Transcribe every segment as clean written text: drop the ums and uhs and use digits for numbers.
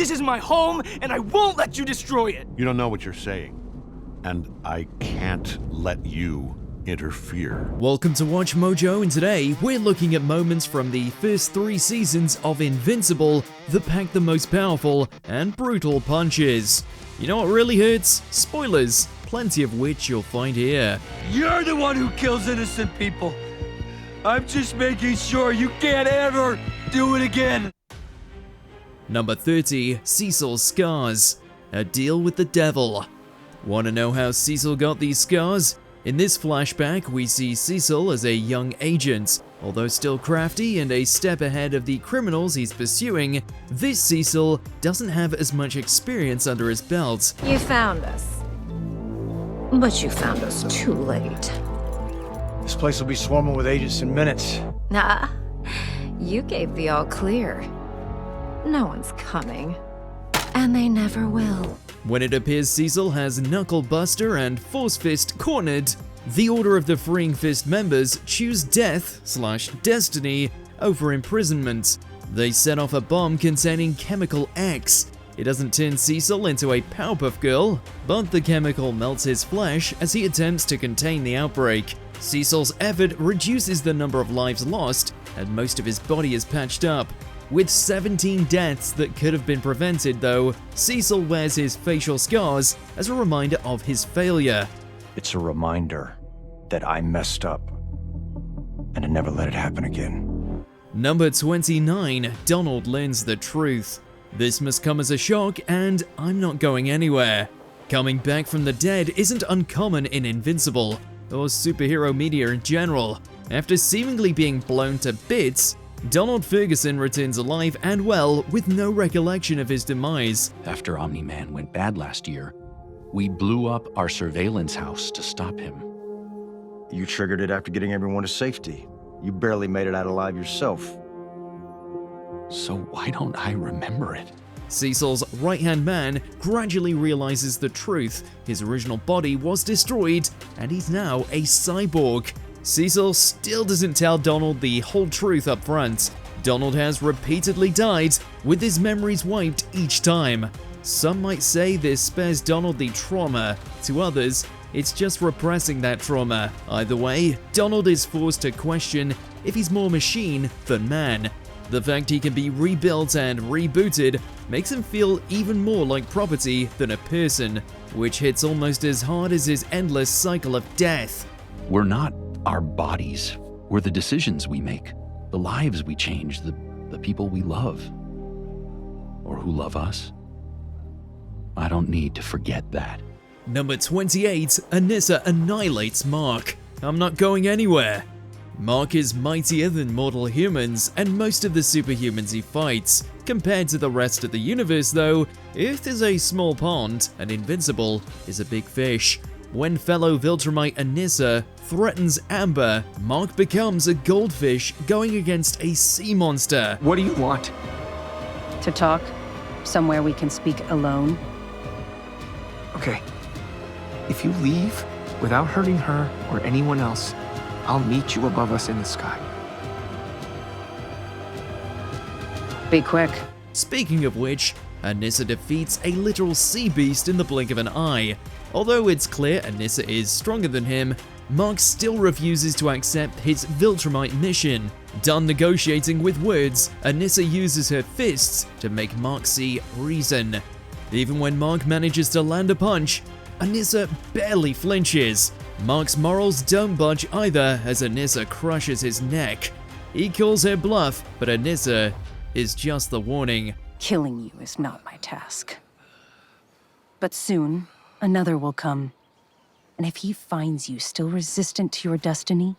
This is my home, and I won't let you destroy it. You don't know what you're saying, and I can't let you interfere. Welcome to Watch Mojo, and today we're looking at moments from the first 3 seasons of Invincible that pack the most powerful and brutal punches. You know what really hurts? Spoilers, plenty of which you'll find here. You're the one who kills innocent people. I'm just making sure you can't ever do it again. Number 30, Cecil's scars. A deal with the devil. Want to know how Cecil got these scars? In this flashback, we see Cecil as a young agent. Although still crafty and a step ahead of the criminals he's pursuing, this Cecil doesn't have as much experience under his belt. You found us. But you found us too late. This place will be swarming with agents in minutes. Nah, you gave the all clear. No one's coming. And they never will. When it appears Cecil has Knuckle Buster and Force Fist cornered, the Order of the Freeing Fist members choose death/destiny over imprisonment. They set off a bomb containing Chemical X. It doesn't turn Cecil into a Powerpuff Girl, but the chemical melts his flesh as he attempts to contain the outbreak. Cecil's effort reduces the number of lives lost, and most of his body is patched up. With 17 deaths that could have been prevented though, Cecil wears his facial scars as a reminder of his failure. It's a reminder that I messed up and to never let it happen again. Number 29, Donald learns the truth. This must come as a shock, and I'm not going anywhere. Coming back from the dead isn't uncommon in Invincible, or superhero media in general. After seemingly being blown to bits, Donald Ferguson returns alive and well with no recollection of his demise. After Omni-Man went bad last year, we blew up our surveillance house to stop him. You triggered it after getting everyone to safety. You barely made it out alive yourself. So why don't I remember it? Cecil's right-hand man gradually realizes the truth. His original body was destroyed, and he's now a cyborg. Cecil still doesn't tell Donald the whole truth up front. Donald has repeatedly died, with his memories wiped each time. Some might say this spares Donald the trauma. To others, it's just repressing that trauma. Either way, Donald is forced to question if he's more machine than man. The fact he can be rebuilt and rebooted makes him feel even more like property than a person, which hits almost as hard as his endless cycle of death. We're not our bodies. We're the decisions we make, the lives we change, the people we love, or who love us. I don't need to forget that. Number 28, Anissa annihilates Mark. I'm not going anywhere. Mark is mightier than mortal humans and most of the superhumans he fights. Compared to the rest of the universe though, Earth is a small pond and Invincible is a big fish. When fellow Viltrumite Anissa threatens Amber, Mark becomes a goldfish going against a sea monster. What do you want? To talk? Somewhere we can speak alone? Okay. If you leave without hurting her or anyone else, I'll meet you above us in the sky. Be quick. Speaking of which, Anissa defeats a literal sea beast in the blink of an eye. Although it's clear Anissa is stronger than him, Mark still refuses to accept his Viltrumite mission. Done negotiating with words, Anissa uses her fists to make Mark see reason. Even when Mark manages to land a punch, Anissa barely flinches. Mark's morals don't budge either as Anissa crushes his neck. He calls her bluff, but Anissa is just the warning. Killing you is not my task. But soon, another will come. And if he finds you still resistant to your destiny,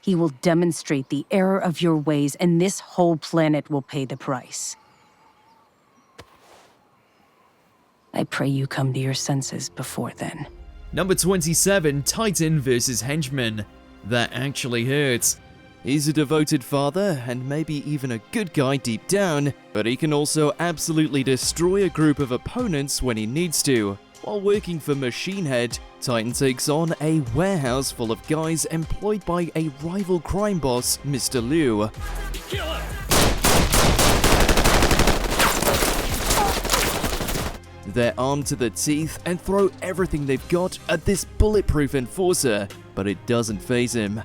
he will demonstrate the error of your ways, and this whole planet will pay the price. I pray you come to your senses before then. Number 27, Titan vs. Henchman. That actually hurts. He's a devoted father and maybe even a good guy deep down, but he can also absolutely destroy a group of opponents when he needs to. While working for Machine Head, Titan takes on a warehouse full of guys employed by a rival crime boss, Mr. Liu. Kill him! They're armed to the teeth and throw everything they've got at this bulletproof enforcer, but it doesn't faze him.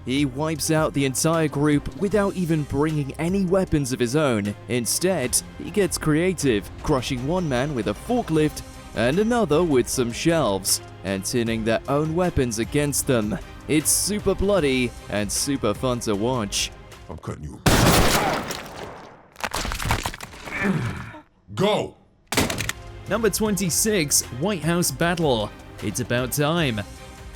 He wipes out the entire group without even bringing any weapons of his own. Instead, he gets creative, crushing one man with a forklift and another with some shelves, and turning their own weapons against them. It's super bloody and super fun to watch. I'm cutting you. Go! Number 26, White House Battle. It's about time.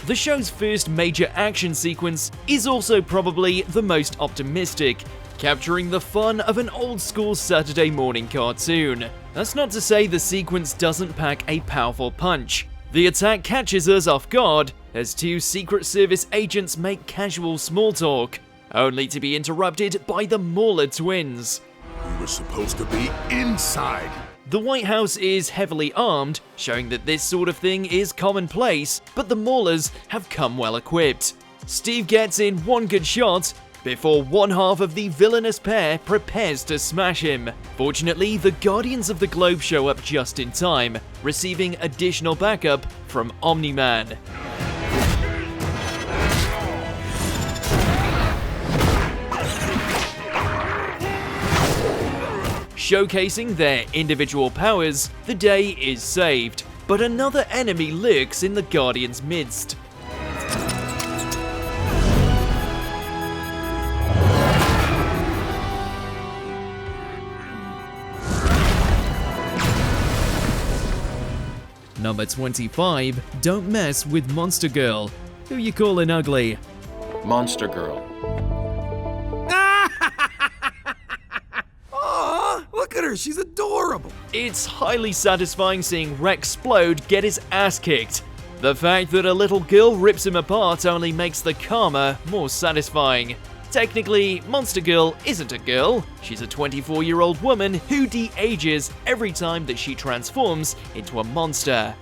The show's first major action sequence is also probably the most optimistic, capturing the fun of an old-school Saturday morning cartoon. That's not to say the sequence doesn't pack a powerful punch. The attack catches us off guard as two Secret Service agents make casual small talk, only to be interrupted by the Mauler twins. We were supposed to be inside. The White House is heavily armed, showing that this sort of thing is commonplace, but the Maulers have come well equipped. Steve gets in one good shot before one half of the villainous pair prepares to smash him. Fortunately, the Guardians of the Globe show up just in time, receiving additional backup from Omni-Man. Showcasing their individual powers, the day is saved, but another enemy lurks in the Guardians' midst. Number 25, Don't Mess with Monster Girl. Who you calling ugly? Monster Girl. Look at her, she's adorable. It's highly satisfying seeing Rexplode get his ass kicked. The fact that a little girl rips him apart only makes the karma more satisfying. Technically, Monster Girl isn't a girl. She's a 24-year-old woman who de-ages every time that she transforms into a monster.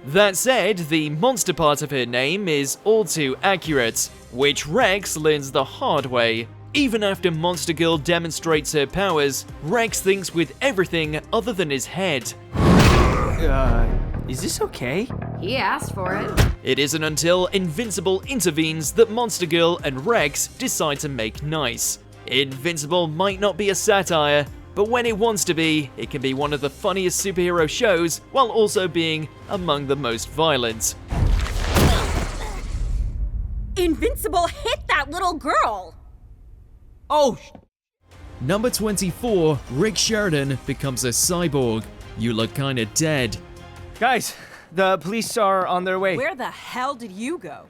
That said, the monster part of her name is all too accurate, which Rex learns the hard way. Even after Monster Girl demonstrates her powers, Rex thinks with everything other than his head. Is this okay? He asked for it. It isn't until Invincible intervenes that Monster Girl and Rex decide to make nice. Invincible might not be a satire, but when it wants to be, it can be one of the funniest superhero shows while also being among the most violent. Invincible hit that little girl! Oh, Number 24, Rick Sheridan becomes a cyborg. You look kinda dead. Guys, the police are on their way. Where the hell did you go?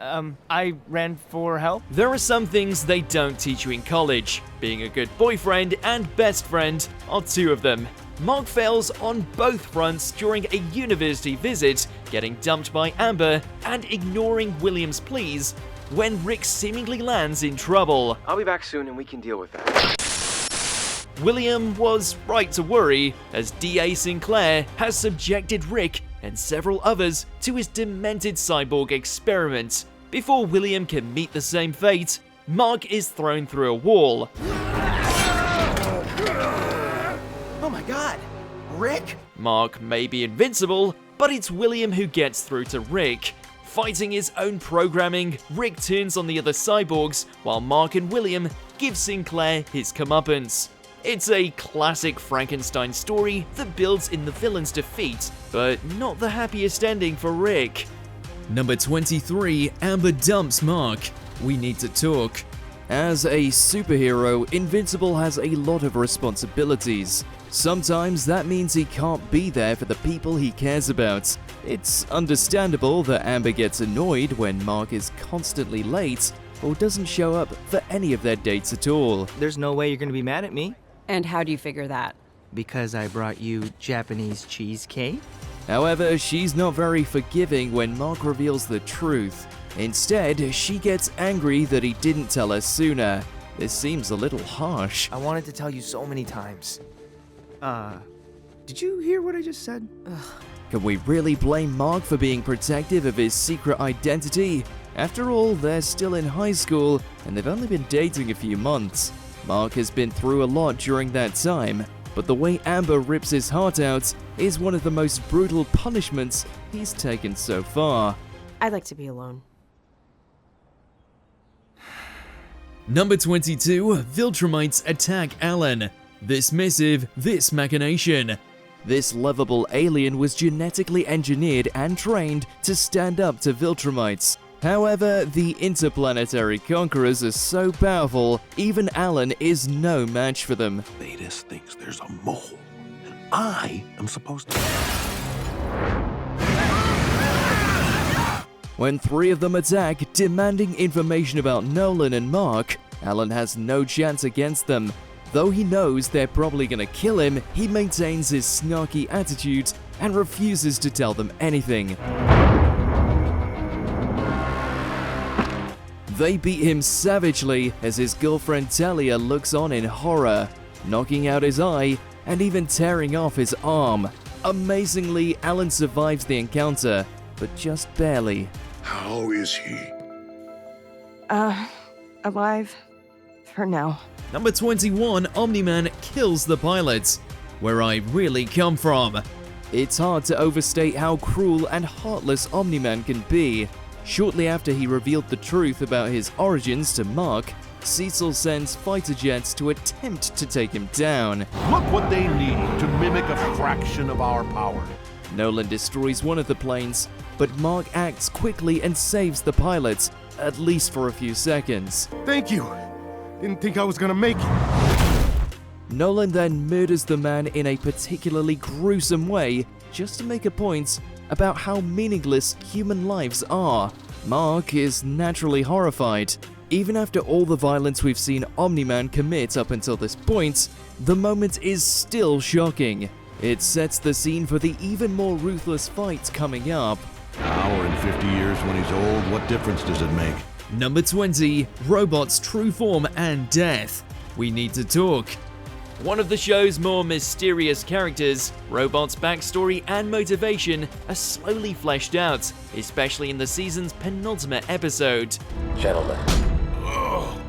I ran for help. There are some things they don't teach you in college. Being a good boyfriend and best friend are two of them. Mark fails on both fronts during a university visit, getting dumped by Amber and ignoring William's pleas when Rick seemingly lands in trouble. I'll be back soon and we can deal with that. William was right to worry, as D.A. Sinclair has subjected Rick and several others to his demented cyborg experiment. Before William can meet the same fate, Mark is thrown through a wall. oh my god. Rick? Mark may be invincible, but it's William who gets through to Rick. Fighting his own programming, Rick turns on the other cyborgs, while Mark and William give Sinclair his comeuppance. It's a classic Frankenstein story that builds in the villain's defeat, but not the happiest ending for Rick. Number 23, Amber dumps Mark. We need to talk. As a superhero, Invincible has a lot of responsibilities. Sometimes that means he can't be there for the people he cares about. It's understandable that Amber gets annoyed when Mark is constantly late or doesn't show up for any of their dates at all. There's no way you're gonna be mad at me. And how do you figure that? Because I brought you Japanese cheesecake? However, she's not very forgiving when Mark reveals the truth. Instead, she gets angry that he didn't tell her sooner. This seems a little harsh. I wanted to tell you so many times. Did you hear what I just said? Can we really blame Mark for being protective of his secret identity? After all, they're still in high school, and they've only been dating a few months. Mark has been through a lot during that time, but the way Amber rips his heart out is one of the most brutal punishments he's taken so far. I'd like to be alone. Number 22, Viltrumites attack Allen. This missive, this machination. This lovable alien was genetically engineered and trained to stand up to Viltrumites. However, the interplanetary conquerors are so powerful, even Allen is no match for them. Thetis thinks there's a mole, and I am supposed to... When three of them attack, demanding information about Nolan and Mark, Allen has no chance against them. Though he knows they're probably gonna kill him, he maintains his snarky attitude and refuses to tell them anything. They beat him savagely as his girlfriend Talia looks on in horror, knocking out his eye and even tearing off his arm. Amazingly, Allen survives the encounter, but just barely. How is he? Alive. For now. Number 21, Omni-Man kills the pilot. Where I really come from. It's hard to overstate how cruel and heartless Omni-Man can be. Shortly after he revealed the truth about his origins to Mark, Cecil sends fighter jets to attempt to take him down. Look what they need to mimic a fraction of our power. Nolan destroys one of the planes, but Mark acts quickly and saves the pilot, at least for a few seconds. Thank you. Didn't think I was gonna make it. Nolan then murders the man in a particularly gruesome way, just to make a point about how meaningless human lives are. Mark is naturally horrified. Even after all the violence we've seen Omni-Man commit up until this point, the moment is still shocking. It sets the scene for the even more ruthless fight coming up. Now or in 50 years when he's old, what difference does it make? Number 20, Robot's True Form and Death. We need to talk. One of the show's more mysterious characters, Robot's backstory and motivation are slowly fleshed out, especially in the season's penultimate episode. Gentlemen. Oh,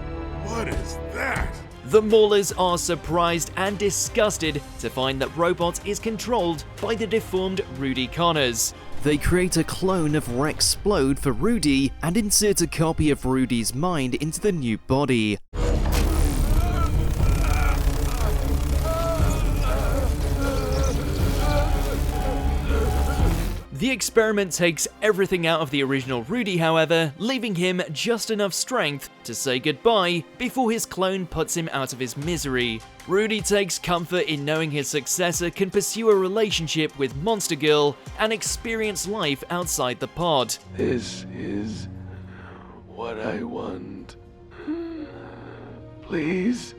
what is that? The Maulers are surprised and disgusted to find that Robot is controlled by the deformed Rudy Connors. They create a clone of Rexplode for Rudy and insert a copy of Rudy's mind into the new body. The experiment takes everything out of the original Rudy, however, leaving him just enough strength to say goodbye before his clone puts him out of his misery. Rudy takes comfort in knowing his successor can pursue a relationship with Monster Girl and experience life outside the pod. This is what I want. Please.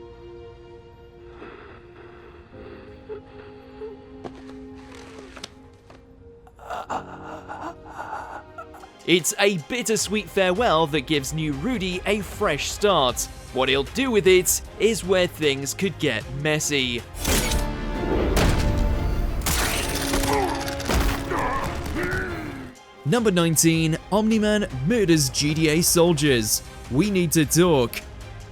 It's a bittersweet farewell that gives new Rudy a fresh start. What he'll do with it is where things could get messy. Number 19, Omni-Man murders GDA soldiers. We need to talk.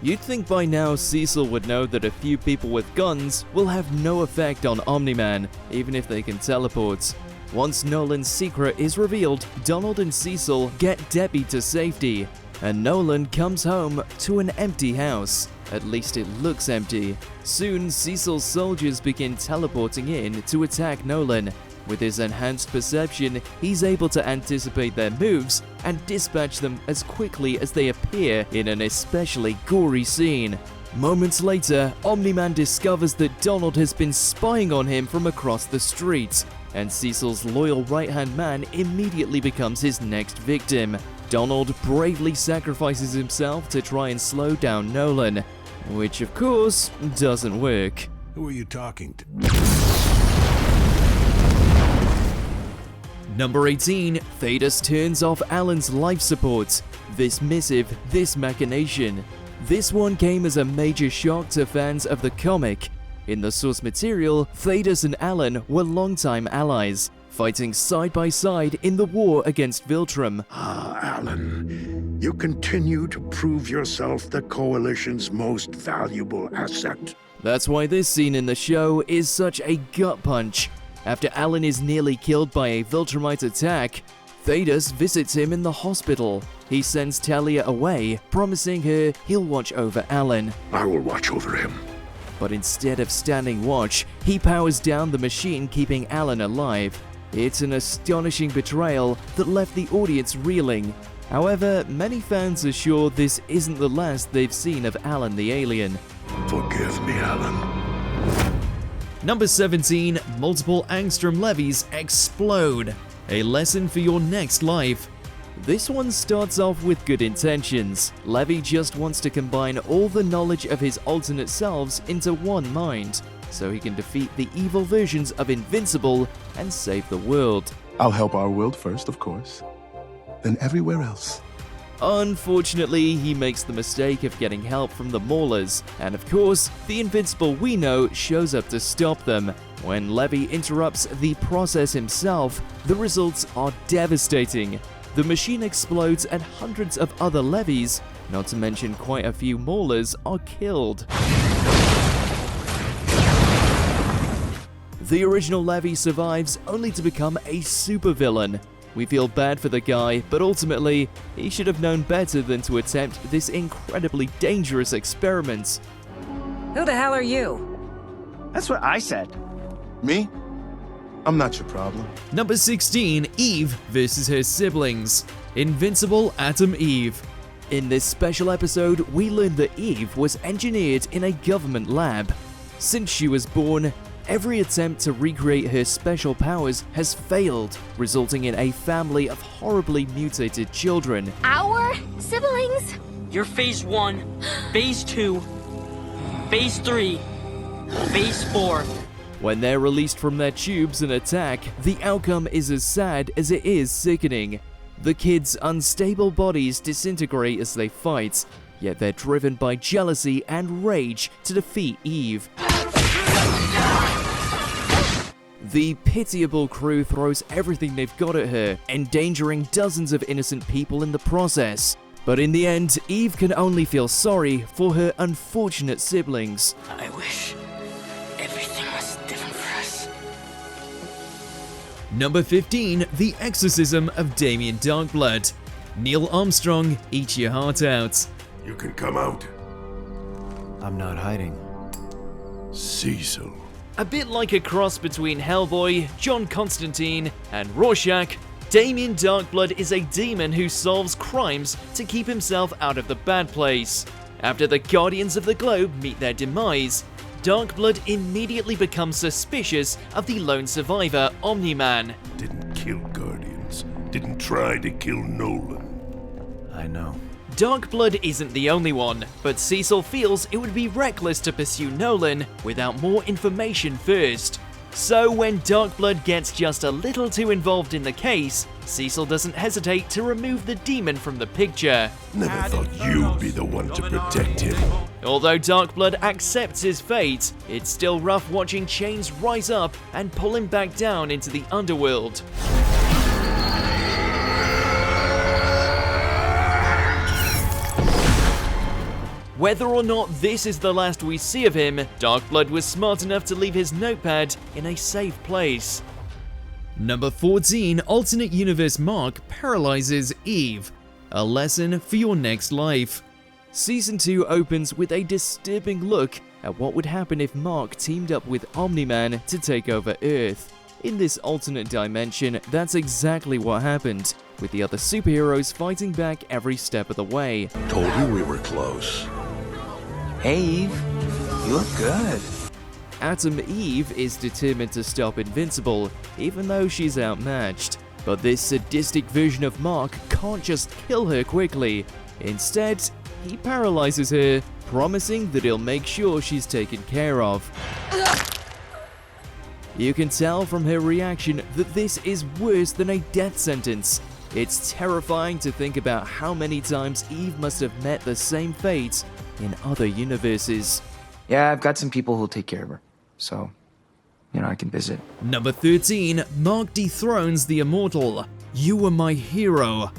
You'd think by now Cecil would know that a few people with guns will have no effect on Omni-Man, even if they can teleport. Once Nolan's secret is revealed, Donald and Cecil get Debbie to safety, and Nolan comes home to an empty house. At least it looks empty. Soon, Cecil's soldiers begin teleporting in to attack Nolan. With his enhanced perception, he's able to anticipate their moves and dispatch them as quickly as they appear in an especially gory scene. Moments later, Omni-Man discovers that Donald has been spying on him from across the street, and Cecil's loyal right-hand man immediately becomes his next victim. Donald bravely sacrifices himself to try and slow down Nolan, which of course doesn't work. Who are you talking to? Number 18, Thetis turns off Allen's life support. This missive, this machination. This one came as a major shock to fans of the comic. In the source material, Thetis and Allen were longtime allies, fighting side by side in the war against Viltrum. Allen, You continue to prove yourself the Coalition's most valuable asset. That's why this scene in the show is such a gut punch. After Allen is nearly killed by a Viltrumite attack, Thaddeus visits him in the hospital. He sends Talia away, promising her he'll watch over Allen. I will watch over him. But instead of standing watch, he powers down the machine keeping Allen alive. It's an astonishing betrayal that left the audience reeling. However, many fans are sure this isn't the last they've seen of Allen the alien. Forgive me, Allen. Number 17, multiple Angstrom Levies explode. A lesson for your next life. This one starts off with good intentions. Levy just wants to combine all the knowledge of his alternate selves into one mind, so he can defeat the evil versions of Invincible and save the world. I'll help our world first, of course. Then everywhere else. Unfortunately, he makes the mistake of getting help from the Maulers, and of course, the Invincible we know shows up to stop them. When Levy interrupts the process himself, the results are devastating. The machine explodes and hundreds of other Levies, not to mention quite a few Maulers, are killed. The original Levy survives only to become a supervillain. We feel bad for the guy, but ultimately, he should have known better than to attempt this incredibly dangerous experiment. Who the hell are you? That's what I said. Me? I'm not your problem. Number 16, Eve versus her siblings. Invincible Atom Eve. In this special episode, we learn that Eve was engineered in a government lab. Since she was born, every attempt to recreate her special powers has failed, resulting in a family of horribly mutated children. Our siblings? You're phase 1, phase 2, phase 3, phase 4. When they're released from their tubes and attack, the outcome is as sad as it is sickening. The kids' unstable bodies disintegrate as they fight, yet they're driven by jealousy and rage to defeat Eve. The pitiable crew throws everything they've got at her, endangering dozens of innocent people in the process. But in the end, Eve can only feel sorry for her unfortunate siblings. I wish everything was different for us. Number 15, The Exorcism of Damian Darkblood. Neil Armstrong, eat your heart out. You can come out. I'm not hiding. Cecil. A bit like a cross between Hellboy, John Constantine, and Rorschach, Damian Darkblood is a demon who solves crimes to keep himself out of the bad place. After the Guardians of the Globe meet their demise, Darkblood immediately becomes suspicious of the lone survivor, Omni-Man. Didn't kill Guardians. Didn't try to kill Nolan. I know. Darkblood isn't the only one, but Cecil feels it would be reckless to pursue Nolan without more information first. So when Darkblood gets just a little too involved in the case, Cecil doesn't hesitate to remove the demon from the picture. Never thought you'd be the one to protect him. Although Darkblood accepts his fate, it's still rough watching chains rise up and pull him back down into the underworld. Whether or not this is the last we see of him, Darkblood was smart enough to leave his notepad in a safe place. Number 14, Alternate Universe Mark paralyzes Eve. A lesson for your next life. Season 2 opens with a disturbing look at what would happen if Mark teamed up with Omni-Man to take over Earth. In this alternate dimension, that's exactly what happened, with the other superheroes fighting back every step of the way. Told you we were close. Hey, Eve. You look good. Atom Eve is determined to stop Invincible, even though she's outmatched. But this sadistic version of Mark can't just kill her quickly. Instead, he paralyzes her, promising that he'll make sure she's taken care of. You can tell from her reaction that this is worse than a death sentence. It's terrifying to think about how many times Eve must have met the same fate in other universes. Yeah, I've got some people who'll take care of her. So, I can visit. Number 13, Mark dethrones the Immortal. You were my hero.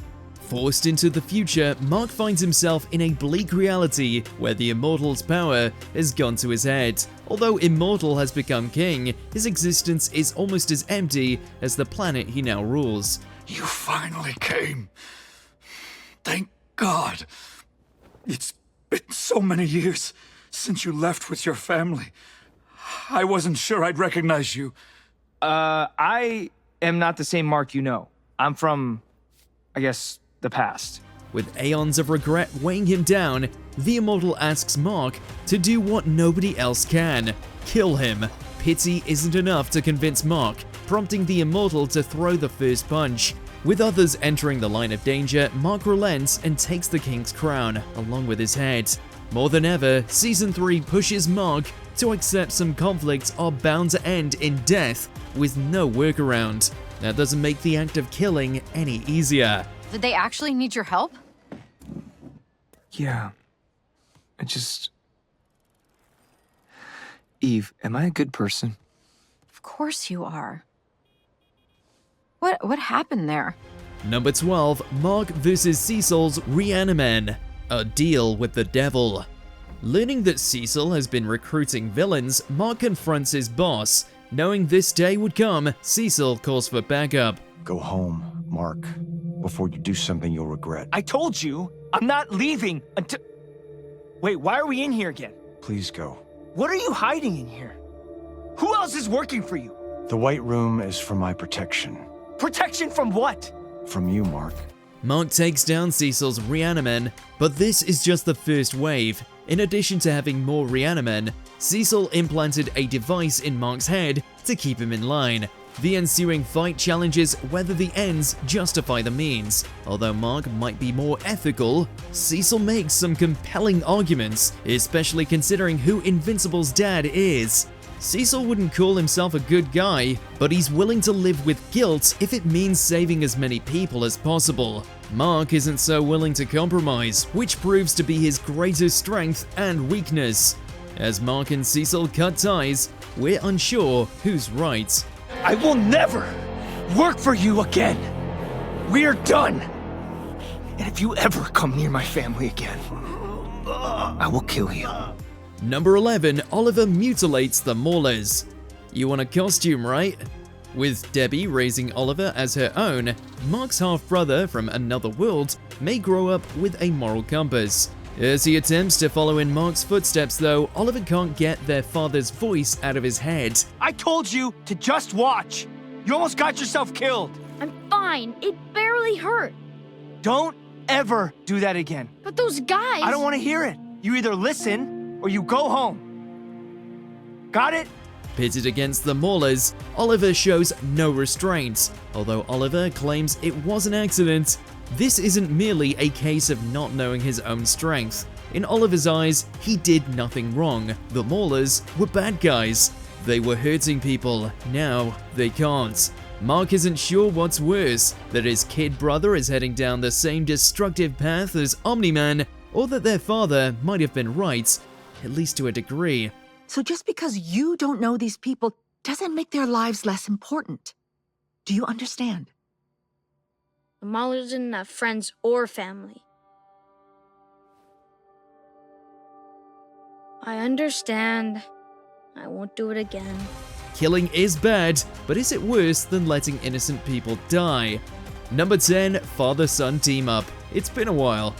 Forced into the future, Mark finds himself in a bleak reality where the Immortal's power has gone to his head. Although Immortal has become king, his existence is almost as empty as the planet he now rules. You finally came. Thank God. It's been so many years since you left with your family. I wasn't sure I'd recognize you. I am not the same Mark you know. I'm from, I guess, the past. With aeons of regret weighing him down, the Immortal asks Mark to do what nobody else can: kill him. Pity isn't enough to convince Mark, prompting the Immortal to throw the first punch. With others entering the line of danger, Mark relents and takes the king's crown, along with his head. More than ever, Season 3 pushes Mark to accept some conflicts are bound to end in death, with no workaround. That doesn't make the act of killing any easier. Did they actually need your help? Yeah. Eve, am I a good person? Of course you are. What happened there? Number 12, Mark vs. Cecil's Reaniman, a deal with the devil. Learning that Cecil has been recruiting villains, Mark confronts his boss. Knowing this day would come, Cecil calls for backup. Go home, Mark, before you do something you'll regret. I told you, I'm not leaving until... Wait, why are we in here again? Please go. What are you hiding in here? Who else is working for you? The White Room is for my protection. Protection from what? From you, Mark. Mark takes down Cecil's Reaniman, but this is just the first wave. In addition to having more Reaniman, Cecil implanted a device in Mark's head to keep him in line. The ensuing fight challenges whether the ends justify the means. Although Mark might be more ethical, Cecil makes some compelling arguments, especially considering who Invincible's dad is. Cecil wouldn't call himself a good guy, but he's willing to live with guilt if it means saving as many people as possible. Mark isn't so willing to compromise, which proves to be his greatest strength and weakness. As Mark and Cecil cut ties, we're unsure who's right. I will never work for you again. We're done. And if you ever come near my family again, I will kill you. Number 11, Oliver mutilates the Maulers. You want a costume, right? With Debbie raising Oliver as her own, Mark's half-brother from another world may grow up with a moral compass. As he attempts to follow in Mark's footsteps though, Oliver can't get their father's voice out of his head. I told you to just watch. You almost got yourself killed. I'm fine. It barely hurt. Don't ever do that again. But those guys... I don't want to hear it. You either listen or you go home. Got it? Pitted against the Maulers, Oliver shows no restraint. Although Oliver claims it was an accident, this isn't merely a case of not knowing his own strength. In Oliver's eyes, he did nothing wrong. The Maulers were bad guys. They were hurting people. Now they can't. Mark isn't sure what's worse, that his kid brother is heading down the same destructive path as Omni-Man, or that their father might have been right, at least to a degree. So just because you don't know these people doesn't make their lives less important. Do you understand? The Maulers didn't have friends or family. I understand. I won't do it again. Killing is bad, but is it worse than letting innocent people die? Number 10, father-son team-up. It's been a while.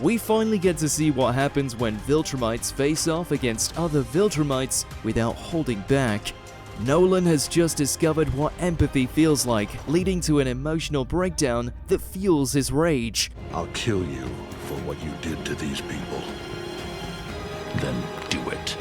We finally get to see what happens when Viltrumites face off against other Viltrumites without holding back. Nolan has just discovered what empathy feels like, leading to an emotional breakdown that fuels his rage. I'll kill you for what you did to these people. Then do it.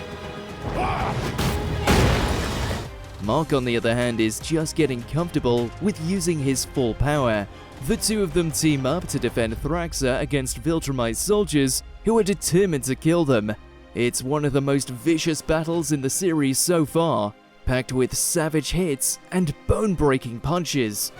Mark, on the other hand, is just getting comfortable with using his full power. The two of them team up to defend Flaxan against Viltrumite soldiers who are determined to kill them. It's one of the most vicious battles in the series so far, packed with savage hits and bone-breaking punches.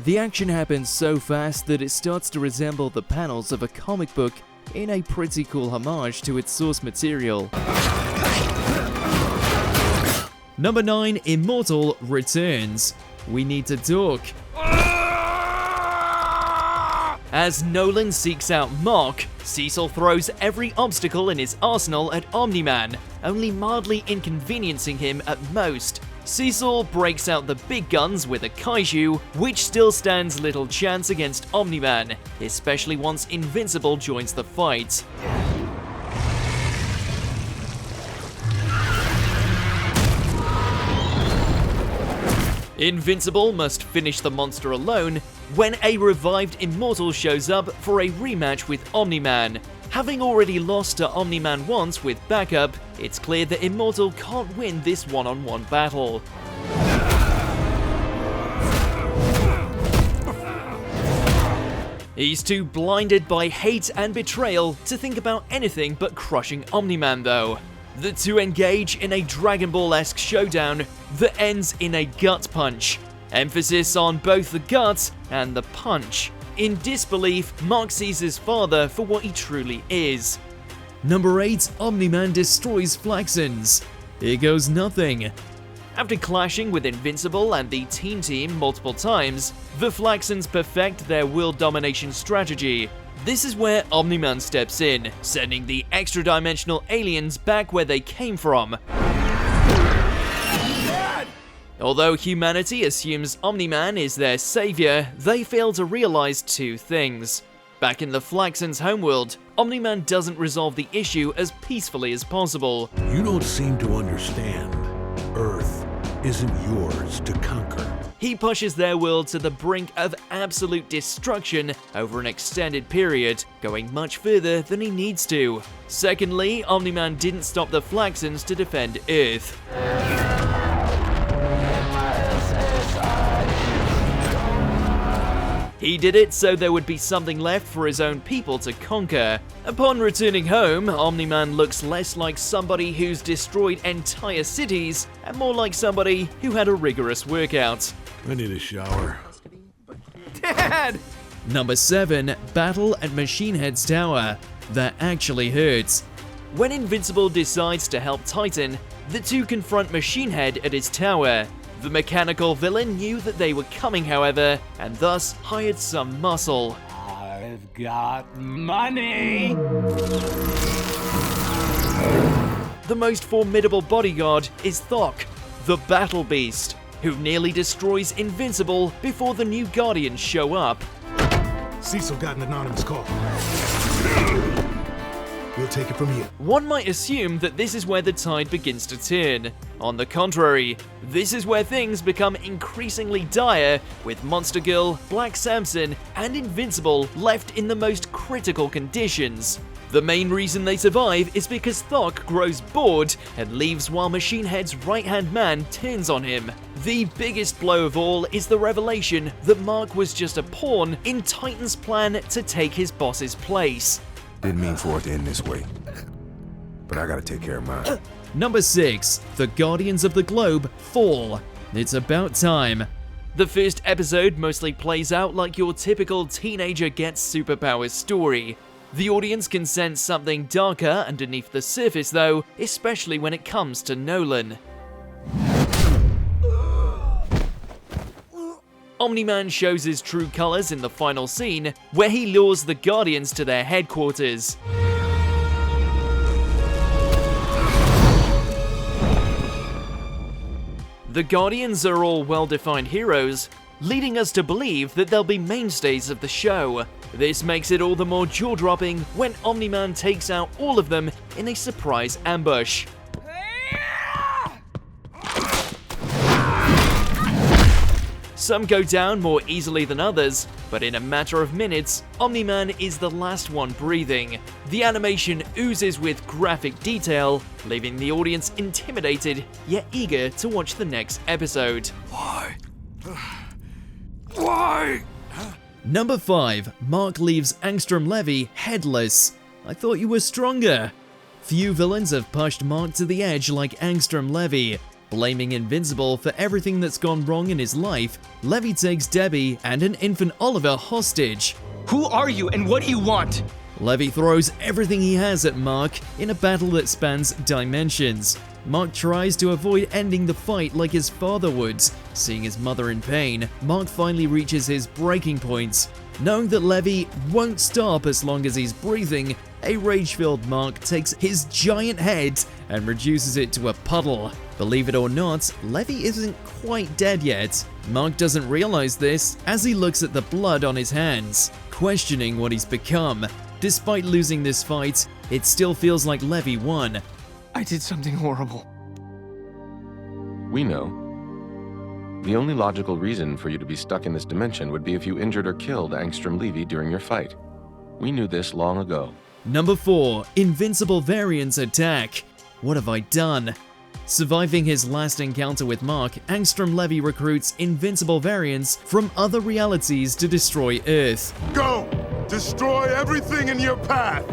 The action happens so fast that it starts to resemble the panels of a comic book in a pretty cool homage to its source material. Number 9, Immortal returns. We need to talk. As Nolan seeks out Mark, Cecil throws every obstacle in his arsenal at Omni-Man, only mildly inconveniencing him at most. Cecil breaks out the big guns with a kaiju, which still stands little chance against Omni-Man, especially once Invincible joins the fight. Invincible must finish the monster alone when a revived Immortal shows up for a rematch with Omni-Man. Having already lost to Omni-Man once with backup, it's clear that Immortal can't win this one-on-one battle. He's too blinded by hate and betrayal to think about anything but crushing Omni-Man though. The two engage in a Dragon Ball-esque showdown that ends in a gut punch. Emphasis on both the gut and the punch. In disbelief, Mark sees his father for what he truly is. Number 8, Omni-Man destroys Flaxans. Here goes nothing. After clashing with Invincible and the team multiple times, the Flaxans perfect their world domination strategy. This is where Omni-Man steps in, sending the extra-dimensional aliens back where they came from. Although humanity assumes Omni-Man is their savior, they fail to realize two things. Back in the Flaxans' homeworld, Omni-Man doesn't resolve the issue as peacefully as possible. You don't seem to understand. Earth isn't yours to conquer. He pushes their world to the brink of absolute destruction over an extended period, going much further than he needs to. Secondly, Omni-Man didn't stop the Flaxans to defend Earth. He did it so there would be something left for his own people to conquer. Upon returning home, Omni-Man looks less like somebody who's destroyed entire cities and more like somebody who had a rigorous workout. I need a shower. Dad! Number 7, Battle at Machine Head's Tower. That actually hurts. When Invincible decides to help Titan, the two confront Machine Head at his tower. The mechanical villain knew that they were coming, however, and thus hired some muscle. I've got money! The most formidable bodyguard is Thok, the Battle Beast, who nearly destroys Invincible before the new Guardians show up. Cecil got an anonymous call. We'll take it from here. One might assume that this is where the tide begins to turn. On the contrary, this is where things become increasingly dire, with Monster Girl, Black Samson, and Invincible left in the most critical conditions. The main reason they survive is because Thok grows bored and leaves while Machine Head's right-hand man turns on him. The biggest blow of all is the revelation that Mark was just a pawn in Titan's plan to take his boss's place. Didn't mean for it to end this way, but I gotta take care of mine. Number 6, the Guardians of the Globe fall. It's about time. The first episode mostly plays out like your typical teenager gets superpowers story. The audience can sense something darker underneath the surface though, especially when it comes to Nolan. Omni-Man shows his true colors in the final scene, where he lures the Guardians to their headquarters. The Guardians are all well-defined heroes, leading us to believe that they'll be mainstays of the show. This makes it all the more jaw-dropping when Omni-Man takes out all of them in a surprise ambush. Some go down more easily than others, but in a matter of minutes, Omni-Man is the last one breathing. The animation oozes with graphic detail, leaving the audience intimidated, yet eager to watch the next episode. Why? Why? Number 5, Mark leaves Angstrom Levy headless. I thought you were stronger. Few villains have pushed Mark to the edge like Angstrom Levy. Blaming Invincible for everything that's gone wrong in his life, Levy takes Debbie and an infant Oliver hostage. Who are you and what do you want? Levy throws everything he has at Mark in a battle that spans dimensions. Mark tries to avoid ending the fight like his father would. Seeing his mother in pain, Mark finally reaches his breaking point. Knowing that Levy won't stop as long as he's breathing, a rage-filled Mark takes his giant head and reduces it to a puddle. Believe it or not, Levy isn't quite dead yet. Mark doesn't realize this as he looks at the blood on his hands, questioning what he's become. Despite losing this fight, it still feels like Levy won. I did something horrible. We know. The only logical reason for you to be stuck in this dimension would be if you injured or killed Angstrom Levy during your fight. We knew this long ago. Number 4. Invincible Variants Attack. What have I done? Surviving his last encounter with Mark, Angstrom Levy recruits invincible variants from other realities to destroy Earth. Go! Destroy everything in your path!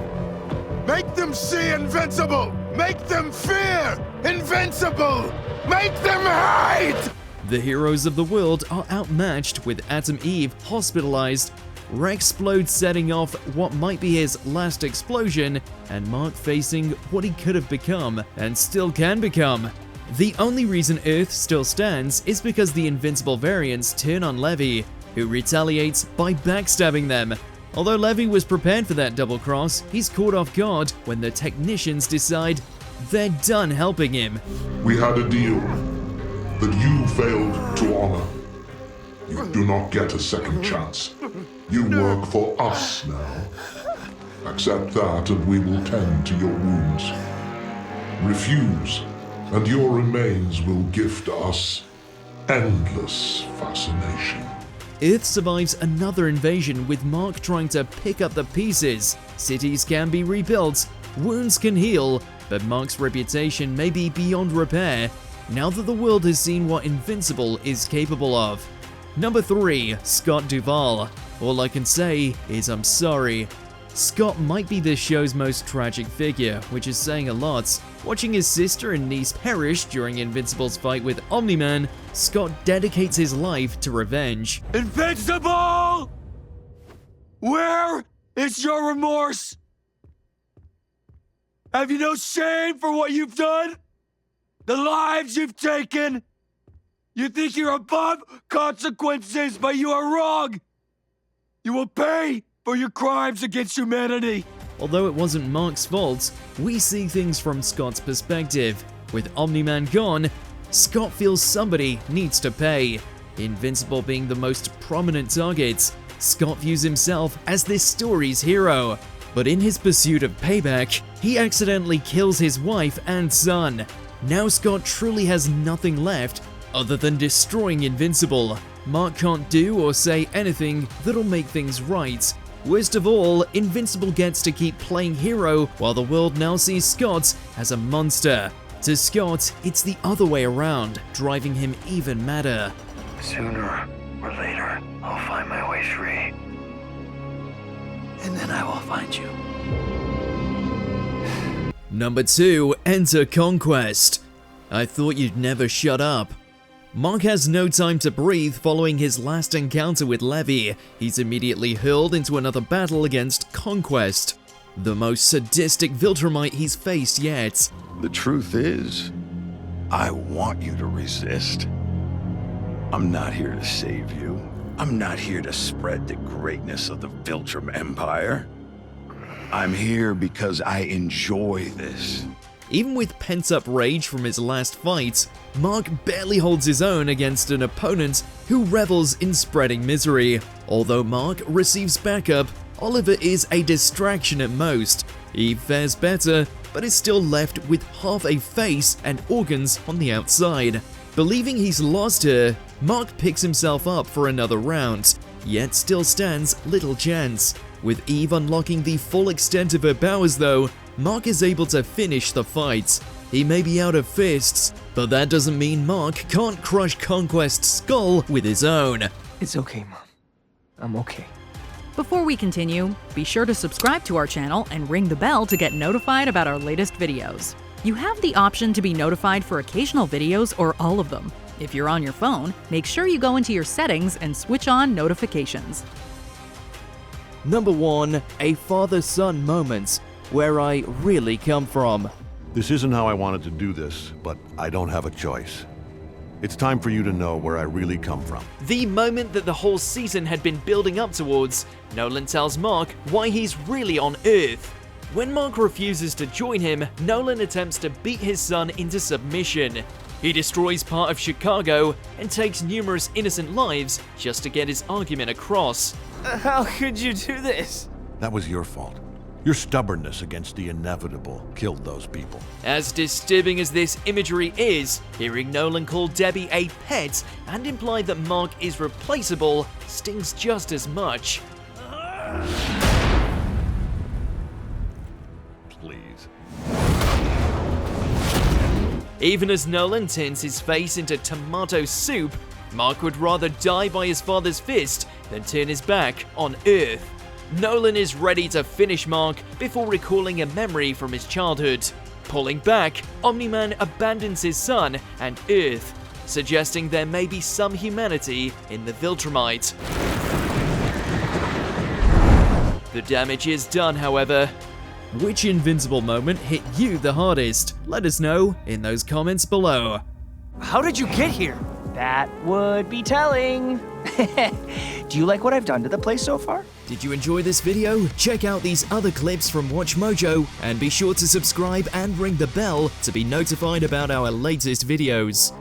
Make them see invincible! Make them fear invincible! Make them hide! The heroes of the world are outmatched, with Atom Eve hospitalized, Rexplode setting off what might be his last explosion, and Mark facing what he could have become and still can become. The only reason Earth still stands is because the invincible variants turn on Levy, who retaliates by backstabbing them. Although Levy was prepared for that double cross, he's caught off guard when the technicians decide they're done helping him. We had a deal that you failed to honor. You do not get a second chance. You work for us now. Accept that and we will tend to your wounds. Refuse, and your remains will gift us endless fascination. Earth survives another invasion, with Mark trying to pick up the pieces. Cities can be rebuilt, wounds can heal, but Mark's reputation may be beyond repair now that the world has seen what Invincible is capable of. Number 3. Scott Duvall. All I can say is I'm sorry. Scott might be this show's most tragic figure, which is saying a lot. Watching his sister and niece perish during Invincible's fight with Omni-Man, Scott dedicates his life to revenge. Invincible! Where is your remorse? Have you no shame for what you've done? The lives you've taken? You think you're above consequences, but you are wrong! You will pay for your crimes against humanity! Although it wasn't Mark's fault, we see things from Scott's perspective. With Omni-Man gone, Scott feels somebody needs to pay. Invincible being the most prominent target, Scott views himself as this story's hero. But in his pursuit of payback, he accidentally kills his wife and son. Now Scott truly has nothing left other than destroying Invincible. Mark can't do or say anything that'll make things right. Worst of all, Invincible gets to keep playing hero while the world now sees Scott as a monster. To Scott, it's the other way around, driving him even madder. Sooner or later, I'll find my way free. And then I will find you. Number 2. Enter Conquest. I thought you'd never shut up. Mark has no time to breathe following his last encounter with Levy. He's immediately hurled into another battle against Conquest, the most sadistic Viltrumite he's faced yet. The truth is, I want you to resist. I'm not here to save you. I'm not here to spread the greatness of the Viltrum Empire. I'm here because I enjoy this. Even with pent-up rage from his last fight, Mark barely holds his own against an opponent who revels in spreading misery. Although Mark receives backup, Oliver is a distraction at most. Eve fares better, but is still left with half a face and organs on the outside. Believing he's lost her, Mark picks himself up for another round, yet still stands little chance. With Eve unlocking the full extent of her powers though, Mark is able to finish the fight. He may be out of fists, but that doesn't mean Mark can't crush Conquest's skull with his own. It's okay, Mom. I'm okay. Before we continue, be sure to subscribe to our channel and ring the bell to get notified about our latest videos. You have the option to be notified for occasional videos or all of them. If you're on your phone, make sure you go into your settings and switch on notifications. Number 1. A father-son moment, where I really come from. This isn't how I wanted to do this, but I don't have a choice. It's time for you to know where I really come from. The moment that the whole season had been building up towards, Nolan tells Mark why he's really on Earth. When Mark refuses to join him, Nolan attempts to beat his son into submission. He destroys part of Chicago and takes numerous innocent lives just to get his argument across. How could you do this? That was your fault. Your stubbornness against the inevitable killed those people. As disturbing as this imagery is, hearing Nolan call Debbie a pet and imply that Mark is replaceable stings just as much. Please. Even as Nolan turns his face into tomato soup, Mark would rather die by his father's fist than turn his back on Earth. Nolan is ready to finish Mark before recalling a memory from his childhood. Pulling back, Omni-Man abandons his son and Earth, suggesting there may be some humanity in the Viltrumite. The damage is done, however. Which Invincible moment hit you the hardest? Let us know in those comments below. How did you get here? That would be telling. Do you like what I've done to the place so far? Did you enjoy this video? Check out these other clips from WatchMojo and be sure to subscribe and ring the bell to be notified about our latest videos.